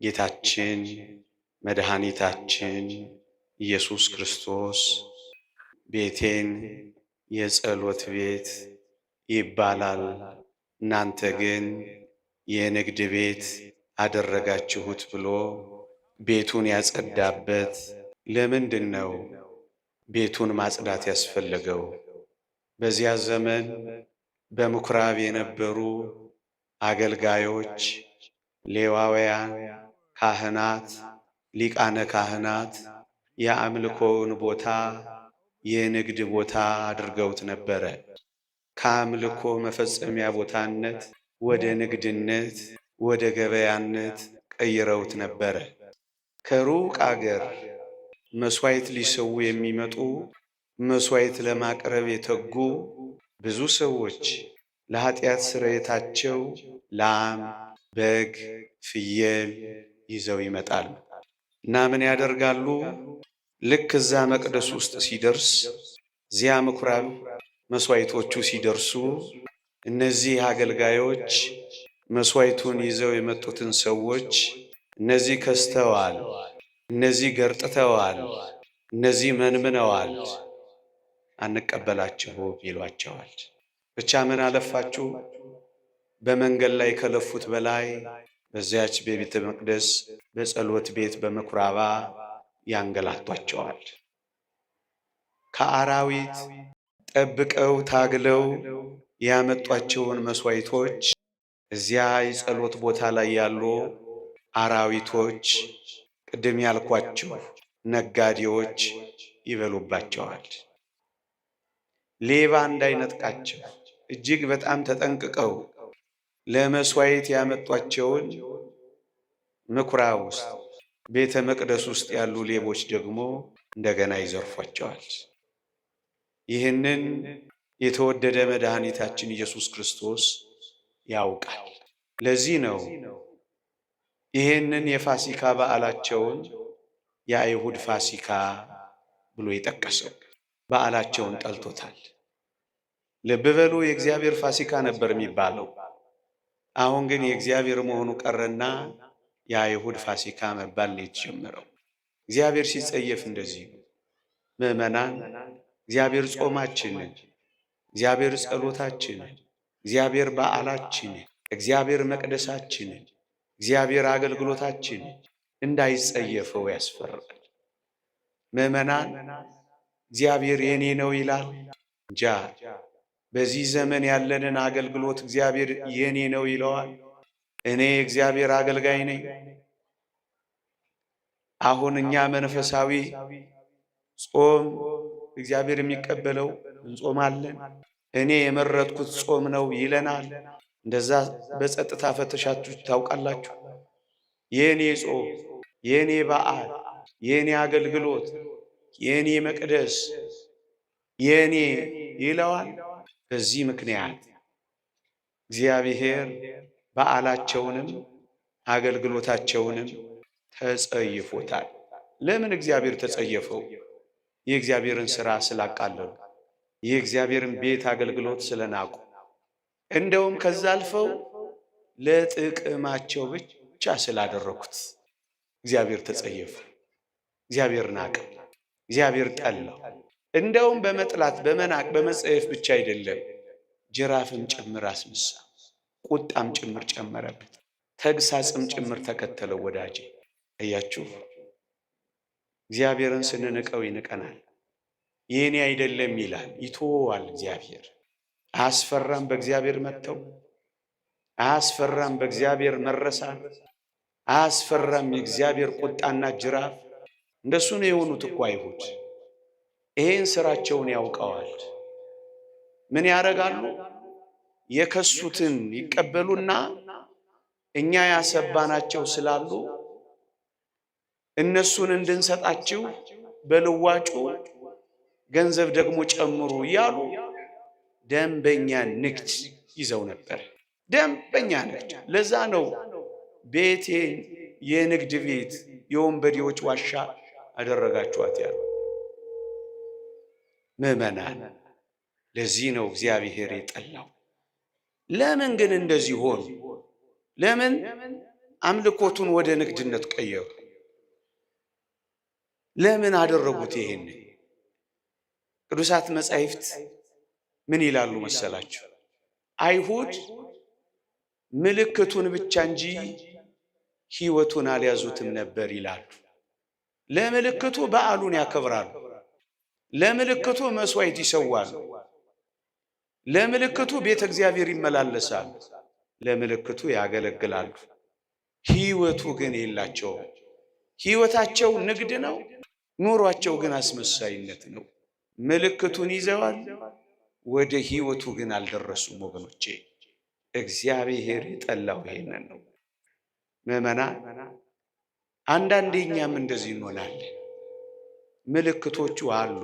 ጌታችን መድኃኒታችን ኢየሱስ ክርስቶስ ቤቴን የጸሎት ቤት ይባላል፣ እናንተ ግን የንግድ ቤት አደረጋችሁት ብሎ ቤቱን ያጸዳበት ለምንድን ነው? ቤቱን ማጽዳት ያስፈለገው በዚያ ዘመን በምኵራብ የነበሩ አገልጋዮች፣ ሌዋውያን፣ ካህናት፣ ሊቃነ ካህናት የአምልኮውን ቦታ የንግድ ቦታ አድርገውት ነበረ። ከአምልኮ መፈጸሚያ ቦታነት ወደ ንግድነት፣ ወደ ገበያነት ቀይረውት ነበረ። ከሩቅ አገር መስዋዕት ሊሰዉ የሚመጡ መስዋዕት ለማቅረብ የተጉ ብዙ ሰዎች ለኃጢአት ስርየታቸው ላም፣ በግ፣ ፍየል ይዘው ይመጣሉ እና ምን ያደርጋሉ? ልክ እዛ መቅደስ ውስጥ ሲደርስ እዚያ ምኵራብ መስዋዕቶቹ ሲደርሱ እነዚህ አገልጋዮች መስዋዕቱን ይዘው የመጡትን ሰዎች እነዚህ ከስተዋል፣ እነዚህ ገርጥተዋል፣ እነዚህ መንምነዋል፣ አንቀበላችሁም ይሏቸዋል። ብቻ ምን አለፋችሁ በመንገድ ላይ ከለፉት በላይ በዚያች በቤተ መቅደስ በጸሎት ቤት በምኵራባ ያንገላቷቸዋል። ከአራዊት ጠብቀው ታግለው ያመጧቸውን መስዋዕቶች እዚያ የጸሎት ቦታ ላይ ያሉ አራዊቶች፣ ቅድም ያልኳቸው ነጋዴዎች ይበሉባቸዋል። ሌባ እንዳይነጥቃቸው እጅግ በጣም ተጠንቅቀው ለመስዋዕት ያመጧቸውን ምኵራብ ውስጥ ቤተ መቅደስ ውስጥ ያሉ ሌቦች ደግሞ እንደገና ይዘርፏቸዋል። ይህንን የተወደደ መድኃኒታችን ኢየሱስ ክርስቶስ ያውቃል። ለዚህ ነው ይህንን የፋሲካ በዓላቸውን የአይሁድ ፋሲካ ብሎ የጠቀሰው። በዓላቸውን ጠልቶታል። ልብ በሉ፣ የእግዚአብሔር ፋሲካ ነበር የሚባለው። አሁን ግን የእግዚአብሔር መሆኑ ቀረና የአይሁድ ፋሲካ መባል ነው የተጀመረው። እግዚአብሔር ሲጸየፍ እንደዚህ ነው። ምዕመናን፣ እግዚአብሔር ጾማችንን፣ እግዚአብሔር ጸሎታችንን፣ እግዚአብሔር በዓላችንን፣ እግዚአብሔር መቅደሳችንን፣ እግዚአብሔር አገልግሎታችንን እንዳይጸየፈው ያስፈራል። ምዕመናን፣ እግዚአብሔር የኔ ነው ይላል እንጃ። በዚህ ዘመን ያለንን አገልግሎት እግዚአብሔር የኔ ነው ይለዋል? እኔ የእግዚአብሔር አገልጋይ ነኝ። አሁን እኛ መንፈሳዊ ጾም እግዚአብሔር የሚቀበለው እንጾማለን። እኔ የመረጥኩት ጾም ነው ይለናል። እንደዛ በጸጥታ ፈተሻችሁ ታውቃላችሁ? የኔ ጾም፣ የኔ በዓል፣ የኔ አገልግሎት፣ የኔ መቅደስ የኔ ይለዋል። በዚህ ምክንያት እግዚአብሔር በዓላቸውንም አገልግሎታቸውንም ተጸይፎታል። ለምን እግዚአብሔር ተጸየፈው? የእግዚአብሔርን ሥራ ስላቃለሉ፣ የእግዚአብሔርን ቤት አገልግሎት ስለናቁ፣ እንደውም ከዛ አልፈው ለጥቅማቸው ብቻ ስላደረኩት እግዚአብሔር ተጸየፈ። እግዚአብሔር ናቀ። እግዚአብሔር ጠላው። እንደውም በመጥላት በመናቅ በመጸየፍ ብቻ አይደለም፣ ጅራፍም ጭምር አስነሳ፣ ቁጣም ጭምር ጨመረበት፣ ተግሳጽም ጭምር ተከተለው። ወዳጄ እያችሁ እግዚአብሔርን ስንንቀው ይንቀናል። የኔ አይደለም ይላል፣ ይተወዋል። እግዚአብሔር አያስፈራም? በእግዚአብሔር መተው አያስፈራም? በእግዚአብሔር መረሳት አያስፈራም? የእግዚአብሔር ቁጣና ጅራፍ። እንደሱ ነው የሆኑት እኮ አይሁድ። ይሄን ስራቸውን ያውቀዋል። ምን ያደርጋሉ? የከሱትን ይቀበሉና እኛ ያሰባናቸው ስላሉ እነሱን እንድንሰጣችሁ በልዋጩ ገንዘብ ደግሞ ጨምሩ እያሉ ደንበኛ ንግድ ይዘው ነበር። ደንበኛ ንግድ። ለዛ ነው ቤቴን የንግድ ቤት የወንበዴዎች ዋሻ አደረጋችኋት ያሉ። ምዕመናን፣ ለዚህ ነው እግዚአብሔር የጠላው። ለምን ግን እንደዚህ ሆኑ? ለምን አምልኮቱን ወደ ንግድነት ቀየሩ። ለምን አደረጉት? ይሄን ቅዱሳት መጻሕፍት ምን ይላሉ መሰላችሁ? አይሁድ ምልክቱን ብቻ እንጂ ሕይወቱን አልያዙትም ነበር ይላሉ። ለምልክቱ በዓሉን ያከብራሉ። ለምልክቱ መስዋዕት ይሰዋሉ። ለምልክቱ ቤተ እግዚአብሔር ይመላለሳሉ። ለምልክቱ ያገለግላሉ። ሕይወቱ ግን የላቸውም። ሕይወታቸው ንግድ ነው፣ ኑሯቸው ግን አስመሳይነት ነው። ምልክቱን ይዘዋል፣ ወደ ሕይወቱ ግን አልደረሱም። ወገኖቼ እግዚአብሔር የጠላው ይሄንን ነው። ምዕመናን አንዳንዴ እኛም እንደዚህ እንሆናለን። ምልክቶቹ አሉ፣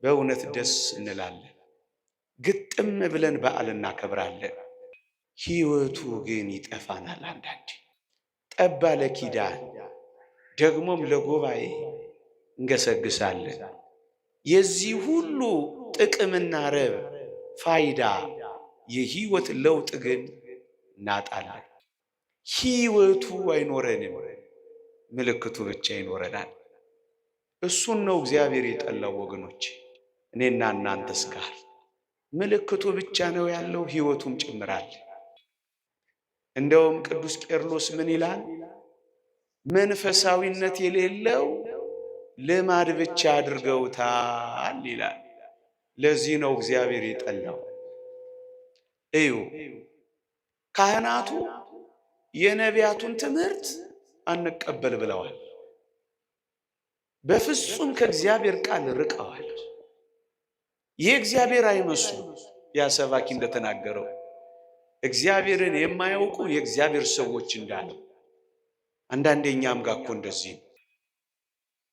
በእውነት ደስ እንላለን፣ ግጥም ብለን በዓል እናከብራለን። ሕይወቱ ግን ይጠፋናል። አንዳንዴ ጠባ ለኪዳን ደግሞም ለጉባኤ እንገሰግሳለን። የዚህ ሁሉ ጥቅምና ረብ ፋይዳ የሕይወት ለውጥ ግን እናጣለን። ሕይወቱ አይኖረንም፣ ምልክቱ ብቻ ይኖረናል። እሱን ነው እግዚአብሔር የጠላው ወገኖች። እኔና እናንተስ ጋር ምልክቱ ብቻ ነው ያለው፣ ሕይወቱም ጭምራል። እንደውም ቅዱስ ቄርሎስ ምን ይላል? መንፈሳዊነት የሌለው ልማድ ብቻ አድርገውታል ይላል። ለዚህ ነው እግዚአብሔር የጠላው። እዩ፣ ካህናቱ የነቢያቱን ትምህርት አንቀበል ብለዋል። በፍጹም ከእግዚአብሔር ቃል ርቀዋል። የእግዚአብሔር አይመስሉ። ያ ሰባኪ እንደተናገረው እግዚአብሔርን የማያውቁ የእግዚአብሔር ሰዎች እንዳለው። አንዳንዴ እኛም ጋር እኮ እንደዚህ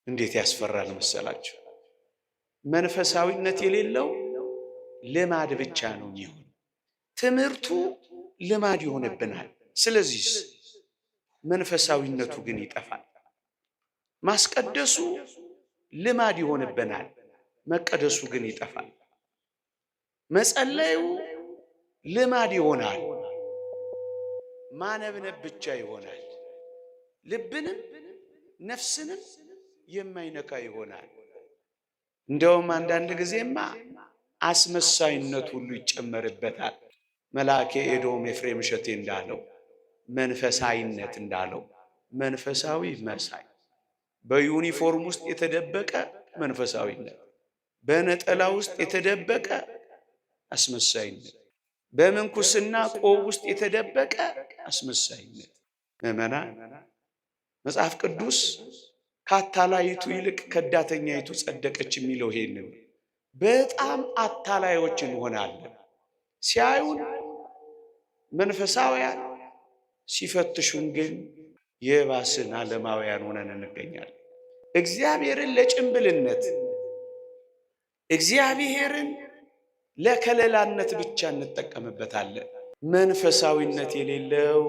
እንዴት ያስፈራል መሰላችሁ? መንፈሳዊነት የሌለው ልማድ ብቻ ነው የሚሆን። ትምህርቱ ልማድ ይሆንብናል። ስለዚህ መንፈሳዊነቱ ግን ይጠፋል። ማስቀደሱ ልማድ ይሆንብናል፣ መቀደሱ ግን ይጠፋል። መጸለዩ ልማድ ይሆናል፣ ማነብነብ ብቻ ይሆናል። ልብንም ነፍስንም የማይነካ ይሆናል። እንደውም አንዳንድ ጊዜማ አስመሳይነት ሁሉ ይጨመርበታል። መልአከ ኤዶም ኤፍሬም እሸቴ እንዳለው መንፈሳዊነት እንዳለው መንፈሳዊ መሳይ፣ በዩኒፎርም ውስጥ የተደበቀ መንፈሳዊነት፣ በነጠላ ውስጥ የተደበቀ አስመሳይነት፣ በምንኩስና ቆብ ውስጥ የተደበቀ አስመሳይነት። ምዕመናን መጽሐፍ ቅዱስ ከአታላይቱ ይልቅ ከዳተኛይቱ ጸደቀች የሚለው ይሄንን። በጣም አታላዮች እንሆናለን። ሲያዩን መንፈሳውያን፣ ሲፈትሹን ግን የባስን ዓለማውያን ሆነን እንገኛለን። እግዚአብሔርን ለጭምብልነት፣ እግዚአብሔርን ለከለላነት ብቻ እንጠቀምበታለን። መንፈሳዊነት የሌለው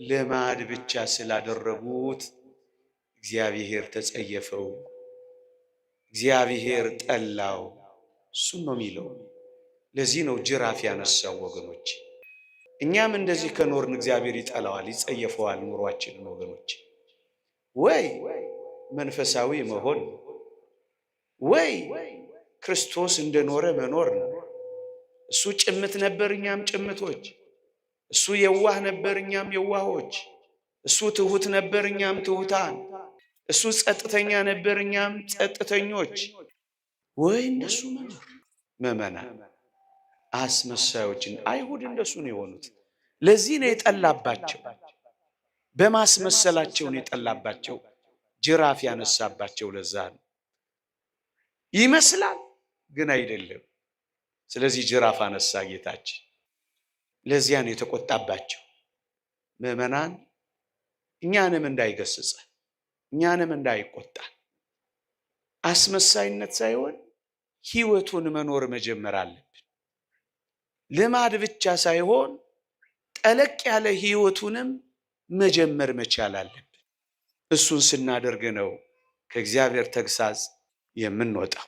ልማድ ብቻ ስላደረጉት እግዚአብሔር ተጸየፈው፣ እግዚአብሔር ጠላው። እሱን ነው የሚለው። ለዚህ ነው ጅራፍ ያነሳው ወገኖች። እኛም እንደዚህ ከኖርን እግዚአብሔር ይጠላዋል፣ ይጸየፈዋል ኑሯችንን ወገኖች። ወይ መንፈሳዊ መሆን ወይ ክርስቶስ እንደኖረ መኖር ነው። እሱ ጭምት ነበር፣ እኛም ጭምቶች። እሱ የዋህ ነበር፣ እኛም የዋሆች። እሱ ትሁት ነበር፣ እኛም ትሁታን። እሱ ጸጥተኛ ነበር፣ እኛም ጸጥተኞች። ወይ እንደሱ መኖር። ምዕመናን አስመሳዮችን አይሁድ እንደሱ ነው የሆኑት። ለዚህ ነው የጠላባቸው፣ በማስመሰላቸው ነው የጠላባቸው፣ ጅራፍ ያነሳባቸው። ለዛ ነው ይመስላል ግን አይደለም። ስለዚህ ጅራፍ አነሳ ጌታችን። ለዚያ ነው የተቆጣባቸው። ምዕመናን እኛንም እንዳይገስጸ፣ እኛንም እንዳይቆጣ፣ አስመሳይነት ሳይሆን ሕይወቱን መኖር መጀመር አለብን። ልማድ ብቻ ሳይሆን ጠለቅ ያለ ሕይወቱንም መጀመር መቻል አለብን። እሱን ስናደርግ ነው ከእግዚአብሔር ተግሳጽ የምንወጣው።